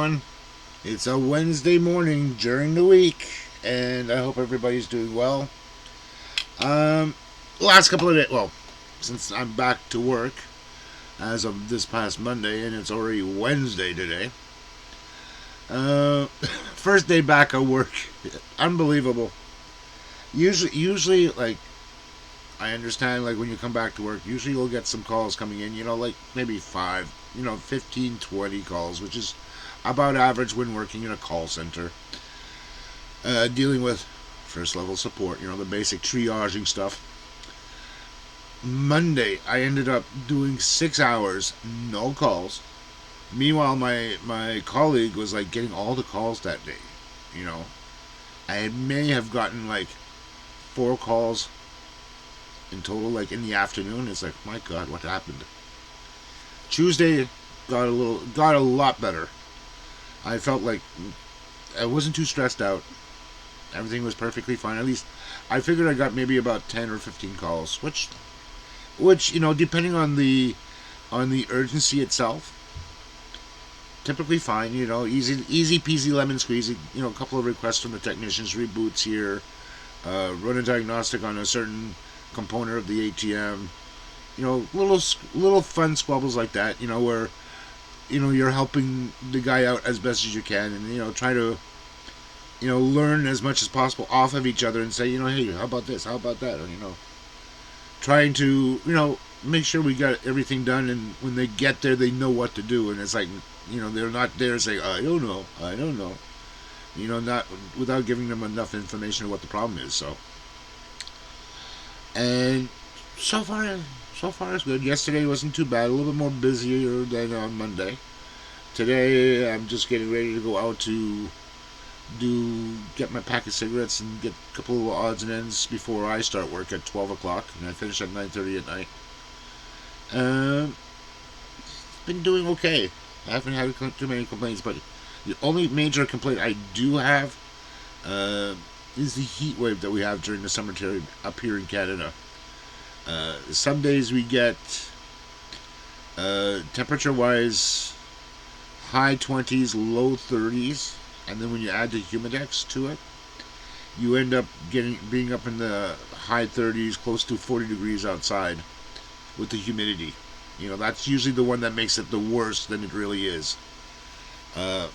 everyone. It's a Wednesday morning during the week, and I hope everybody's doing well. Um, Last couple of days, well, since I'm back to work as of this past Monday, and it's already Wednesday today. Uh, First day back at work, unbelievable. Usually, like I understand, like when you come back to work, usually you'll get some calls coming in. Like maybe five, 15, 20 calls, which is about average when working in a call center. Dealing with first level support, the basic triaging stuff. Monday, I ended up doing 6 hours, no calls. Meanwhile, my colleague was like getting all the calls that day. You know, I may have gotten like 4 calls in total, like in the afternoon. It's like, my God, what happened? Tuesday got a lot better. I felt like I wasn't too stressed out. Everything was perfectly fine. At least I figured I got maybe about 10 or 15 calls, which depending on the urgency itself, typically fine. Easy peasy lemon squeezy. A couple of requests from the technicians, reboots here, run a diagnostic on a certain component of the ATM. Little fun squabbles like that. Where you're helping the guy out as best as you can, and try to learn as much as possible off of each other and say, hey, how about this? How about that? Or, trying to, make sure we got everything done, and when they get there, they know what to do. And it's like, they're not there saying, I don't know. Not without giving them enough information of what the problem is. And so far it's good. Yesterday wasn't too bad. A little bit more busier than on Monday. Today, I'm just getting ready to go out to get my pack of cigarettes and get a couple of odds and ends before I start work at 12 o'clock, and I finish at 9:30 at night. Um, been doing okay. I haven't had too many complaints, but the only major complaint I do have uh, is the heat wave that we have during the summer up here in Canada. Some days we get temperature wise high 20s, low 30s, and then when you add the humidex to it, you end up being up in the high 30s, close to 40 degrees outside with the humidity. That's usually the one that makes it the worst than it really is. Uh,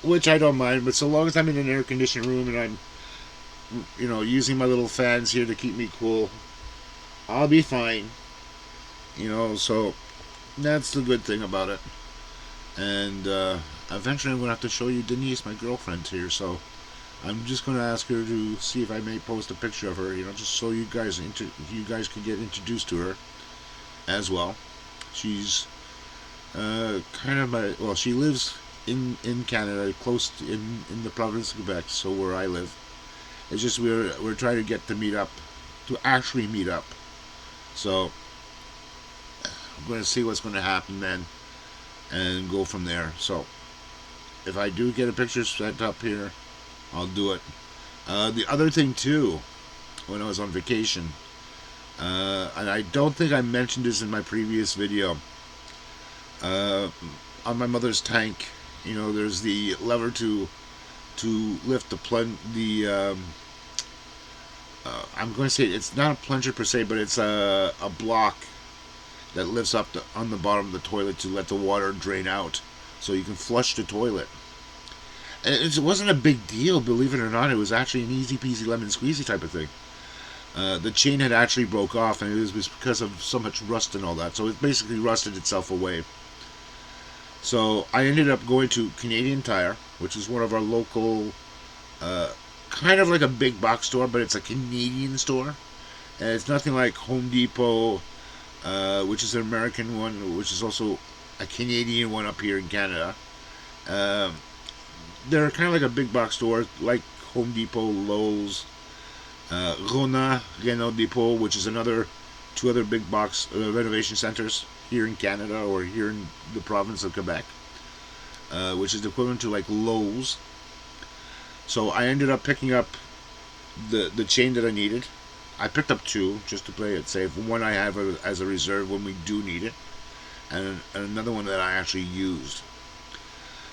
which I don't mind, but so long as I'm in an air conditioned room and I'm, using my little fans here to keep me cool, I'll be fine. So that's the good thing about it. And eventually I'm going to have to show you Denise, my girlfriend here, so I'm just going to ask her to see if I may post a picture of her, just so you guys can get introduced to her as well. She's kind of she lives in Canada, close in the province of Quebec, so where I live. It's just we're trying to get to actually meet up. So I'm going to see what's going to happen then, and go from there. So if I do get a picture sent up here, I'll do it. The other thing too, when I was on vacation, and I don't think I mentioned this in my previous video, uh, on my mother's tank, there's the lever to lift the I'm going to say it's not a plunger per se, but it's a block that lifts up on the bottom of the toilet to let the water drain out, so you can flush the toilet. And it wasn't a big deal, believe it or not. It was actually an easy peasy lemon squeezy type of thing. The chain had actually broke off, and it was because of so much rust and all that. So it basically rusted itself away. So I ended up going to Canadian Tire, which is one of our local, uh, kind of like a big box store, but it's a Canadian store. And it's nothing like Home Depot, which is an American one, which is also a Canadian one up here in Canada. Um, they're kind of like a big box store, like Home Depot, Lowe's, Rona, Renault Depot, which is another two other big box renovation centers here in Canada, or here in the province of Quebec, which is equivalent to like Lowe's. So I ended up picking up the chain that I needed. I picked up two just to play it safe. One I have as a reserve when we do need it, and another one that I actually used.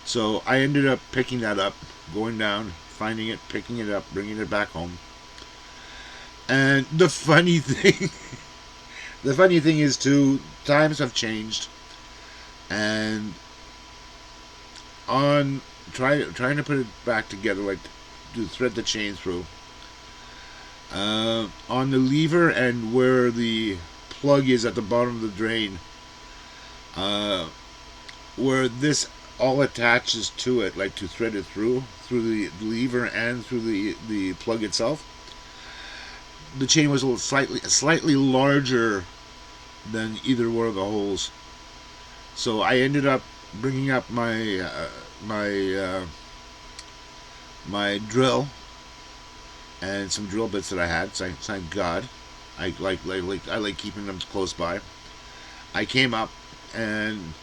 So I ended up picking that up, going down, finding it, picking it up, bringing it back home. And the funny thing is too, times have changed, and on trying to put it back together, like to thread the chain through, on the lever and where the plug is at the bottom of the drain, uh, where this all attaches to it, like to thread it through the lever and through the plug itself. The chain was a little slightly larger than either one of the holes, so I ended up bringing up my my drill and some drill bits that I had. Thank God, I like keeping them close by. I came up and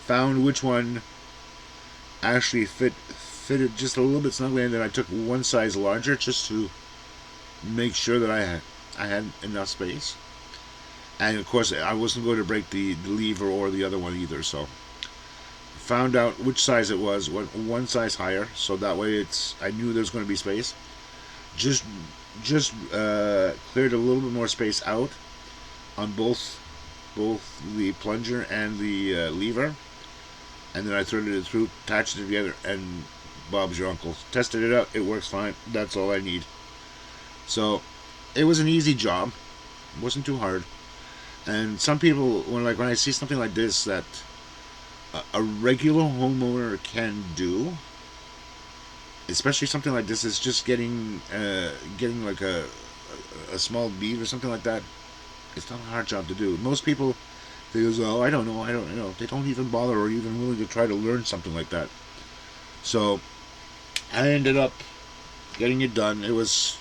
found which one actually fitted just a little bit snugly, and then I took one size larger just to make sure that I had enough space. And of course, I wasn't going to break the lever or the other one either. So found out which size it was, went one size higher, so that way I knew there was going to be space. Just cleared a little bit more space out on both the plunger and the lever, and then I threaded it through, attached it together, and Bob's your uncle. Tested it out, it works fine. That's all I need. So it was an easy job. It wasn't too hard. And some people, when I see something like this that a regular homeowner can do, especially something like this, is just getting like a small bead or something like that. It's not a hard job to do. Most people, they go, oh, I don't know. They don't even bother or even willing to try to learn something like that. So I ended up getting it done. It was,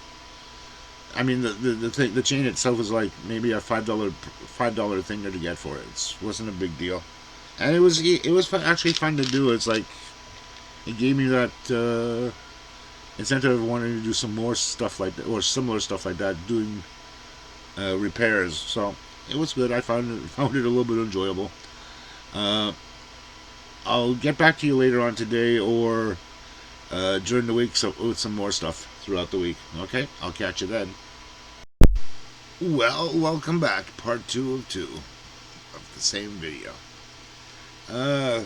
I mean, the chain itself was like maybe a $5 thing to get for it. It wasn't a big deal, and it was actually fun to do. It's like it gave me that incentive of wanting to do some more stuff like that or similar stuff like that, doing repairs. So it was good. I found it a little bit enjoyable. Uh, I'll get back to you later on today or during the week with some more stuff throughout the week. Okay, I'll catch you then. Well, welcome back, part 2 of the same video. Uh,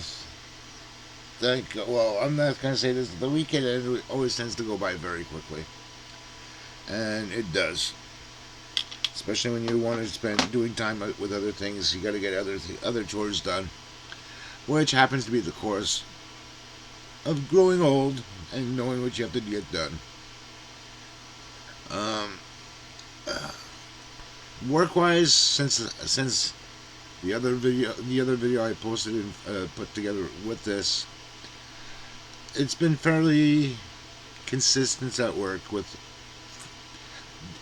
well, I'm not gonna say this. The weekend always tends to go by very quickly, and it does. Especially when you want to spend doing time with other things, you got to get other chores done, which happens to be the course of growing old and knowing what you have to get done. Um, Work-wise, since the other video I posted and put together with this, it's been fairly consistent at work with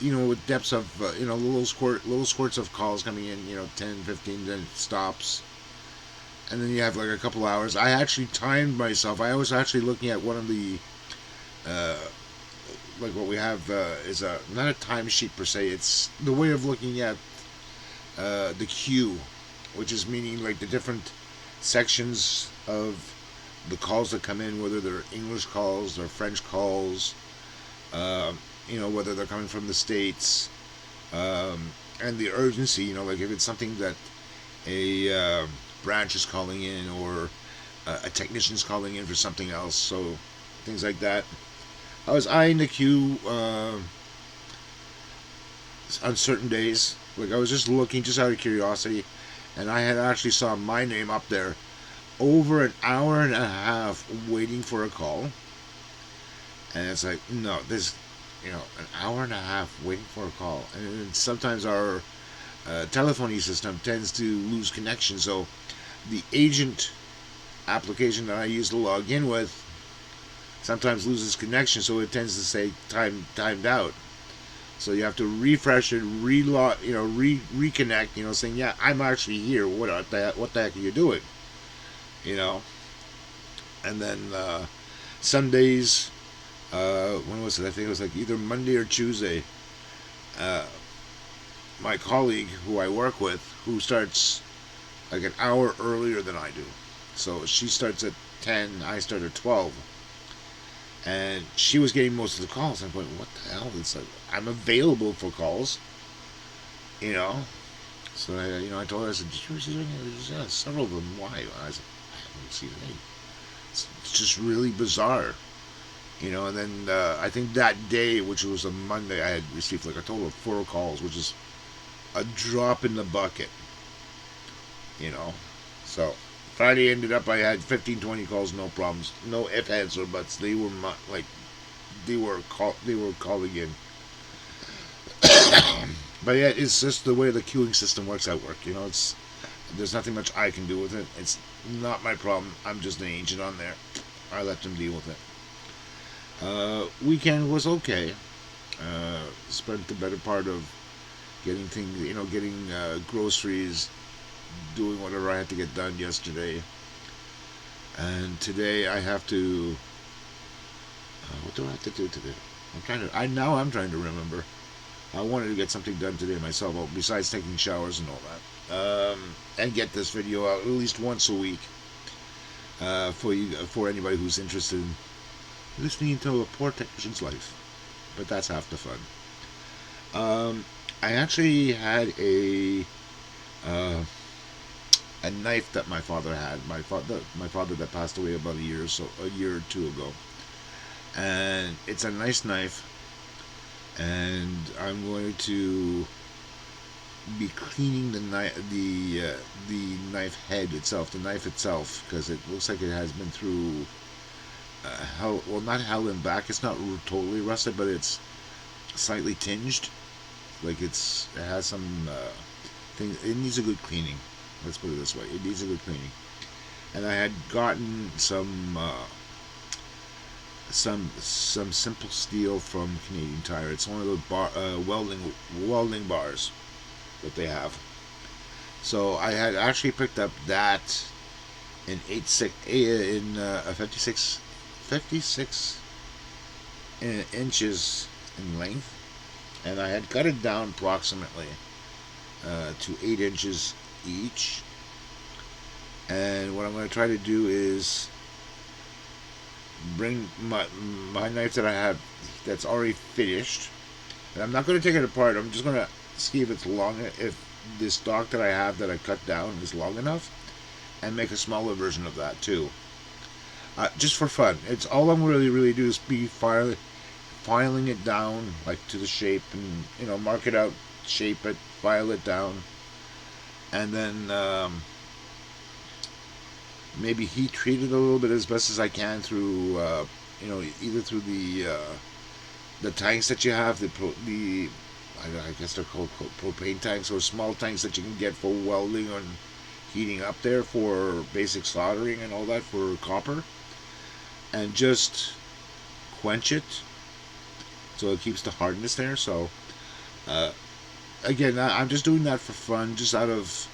with depths of little squirts of calls coming in, 10, 15, then it stops, and then you have like a couple hours. I actually timed myself. I was actually looking at one of the uh, like what we have is a not a timesheet per se. It's the way of looking at the queue, which is meaning like the different sections of the calls that come in, whether they're English calls or French calls, uh, whether they're coming from the states, and the urgency. Like if it's something that a branch is calling in or a technician's calling in for something else, so things like that. I was eyeing the queue on certain days. Like I was just looking, just out of curiosity, and I had actually saw my name up there over an hour and a half waiting for a call. And it's like, no, this, an hour and a half waiting for a call. And sometimes our telephony system tends to lose connection. So the agent application that I use to log in with sometimes loses connection. So it tends to say timed out. So you have to refresh it, reconnect, saying, yeah, I'm actually here. What the heck are you doing? You know? And then some days, when was it? I think it was like either Monday or Tuesday. Uh, my colleague who I work with, who starts like an hour earlier than I do, so she starts at 10, I start at 12. And she was getting most of the calls. I'm going, what the hell? It's like, I'm available for calls, you know? So, I told her, I said, did you receive any? Yeah, several of them. Why? I said, I haven't received any. It's just really bizarre. And then I think that day, which was a Monday, I had received like a total of 4 calls, which is a drop in the bucket, you know. So Friday ended up, I had 15, 20 calls, no problems, no ifs, ands, or buts. They were like they were calling in. But yeah, it's just the way the queuing system works at work. It's there's nothing much I can do with it. It's not my problem. I'm just an agent on there. I let them deal with it. Weekend was okay. Spent the better part of getting things, getting groceries, doing whatever I had to get done yesterday. And today I have to. What do I have to do today? I'm trying to remember. I wanted to get something done today myself, besides taking showers and all that, and get this video out at least once a week for anybody who's interested in listening to a poor technician's life. But that's half the fun. I actually had uh, a knife that my father had. My father that passed away about a year or two ago, and it's a nice knife. And I'm going to be cleaning the knife head itself, the knife itself, because it looks like it has been through hell. Well, not hell and back. It's not totally rusted, but it's slightly tinged. Like it has some things. It needs a good cleaning. Let's put it this way. It needs a good cleaning. And I had gotten some simple steel from Canadian Tire. It's one of those welding bars that they have. So I had actually picked up that in a 56 inches in length, and I had cut it down approximately to 8 inches each. And what I'm going to try to do is bring my knife that I have that's already finished, and I'm not going to take it apart. I'm just going to see if it's long, if this stock that I have that I cut down is long enough, and make a smaller version of that too, just for fun. It's all I'm really do is be filing it down like to the shape, and mark it out, shape it, file it down, and then maybe heat treat it a little bit as best as I can through either through the tanks that you have, I guess they're called propane tanks, or small tanks that you can get for welding and heating up there for basic soldering and all that for copper, and just quench it so it keeps the hardness there. So again, I'm just doing that for fun, just out of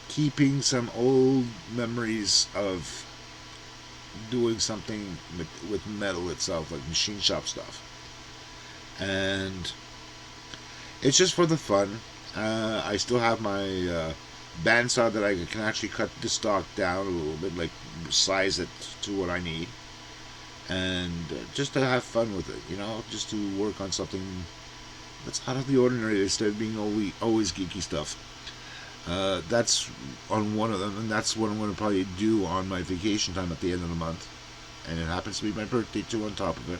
keeping some old memories of doing something with metal itself, like machine shop stuff. And it's just for the fun. I still have my bandsaw that I can actually cut the stock down a little bit, like size it to what I need, and just to have fun with it, just to work on something that's out of the ordinary instead of being always geeky stuff. That's on one of them, and that's what I'm going to probably do on my vacation time at the end of the month. And it happens to be my birthday too on top of it.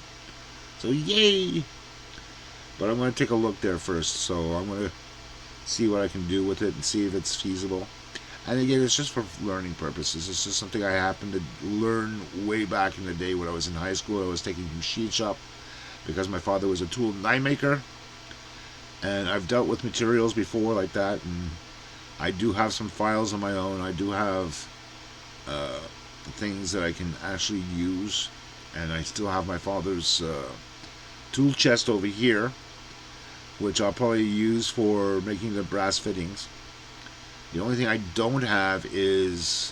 So yay! But I'm going to take a look there first. So I'm going to see what I can do with it and see if it's feasible. And again, it's just for learning purposes. It's just something I happened to learn way back in the day when I was in high school. I was taking machine shop because my father was a tool and die maker. And I've dealt with materials before like that, and I do have some files of my own. I do have things that I can actually use, and I still have my father's tool chest over here, which I'll probably use for making the brass fittings. The only thing I don't have is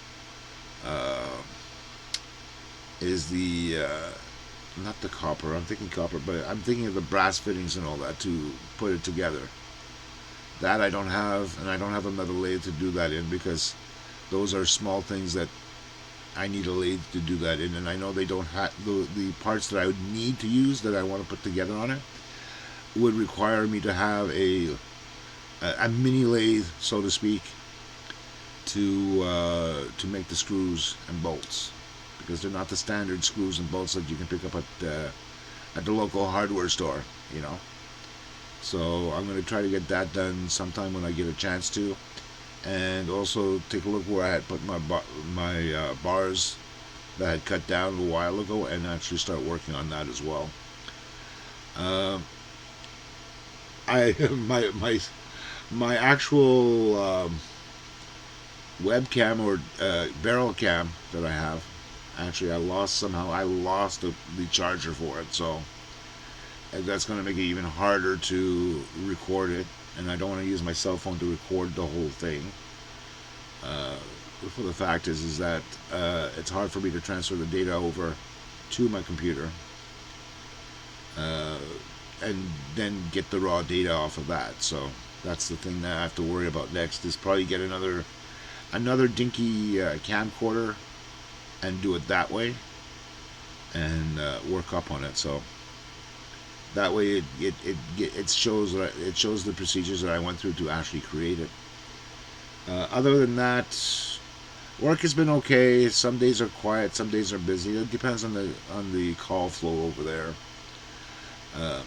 the not the copper. I'm thinking copper, but I'm thinking of the brass fittings and all that to put it together. That I don't have, and I don't have a metal lathe to do that in, because those are small things that I need a lathe to do that in, and I know they don't have the parts that I would need to use that I want to put together on it would require me to have a mini lathe, so to speak, to make the screws and bolts, because they're not the standard screws and bolts that you can pick up at the local hardware store, you know. So I'm going to try to get that done sometime when I get a chance to, and also take a look where I had put my bars that I had cut down a while ago, and actually start working on that as well. Um, I my actual webcam or barrel cam that I have, actually I lost somehow. I lost the charger for it, so that's going to make it even harder to record it. And I don't want to use my cell phone to record the whole thing. Uh, for the fact is that it's hard for me to transfer the data over to my computer, uh, and then get the raw data off of that. So that's the thing that I have to worry about next. Is probably get another dinky camcorder and do it that way, and work up on it. So that way it shows it shows the procedures that I went through to actually create it. Other than that, work has been okay. Some days are quiet, some days are busy. It depends on the call flow over there. Uh,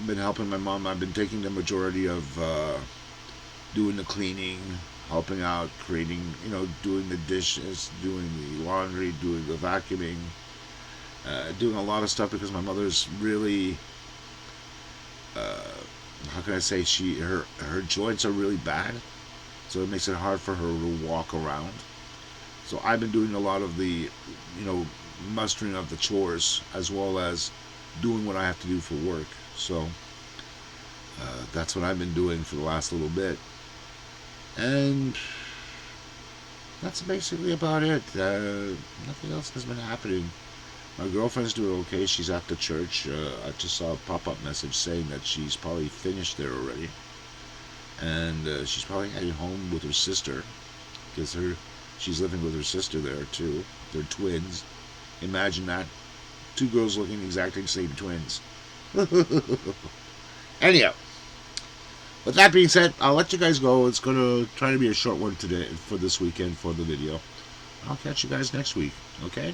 been helping my mom. I've been taking the majority of doing the cleaning, helping out, creating, doing the dishes, doing the laundry, doing the vacuuming, doing a lot of stuff because my mother's really, uh, how can I say, her joints are really bad, so it makes it hard for her to walk around. So I've been doing a lot of the, you know, mustering of the chores as well as doing what I have to do for work. So that's what I've been doing for the last little bit, and that's basically about it. Nothing else has been happening. My girlfriend's doing okay. She's at the church. I just saw a pop-up message saying that she's probably finished there already, and she's probably heading home with her sister, because she's living with her sister there too. They're twins. Imagine that. Two girls looking exactly the same twins. Anyhow, with that being said, I'll let you guys go. It's going to try to be a short one today for this weekend for the video. I'll catch you guys next week, okay?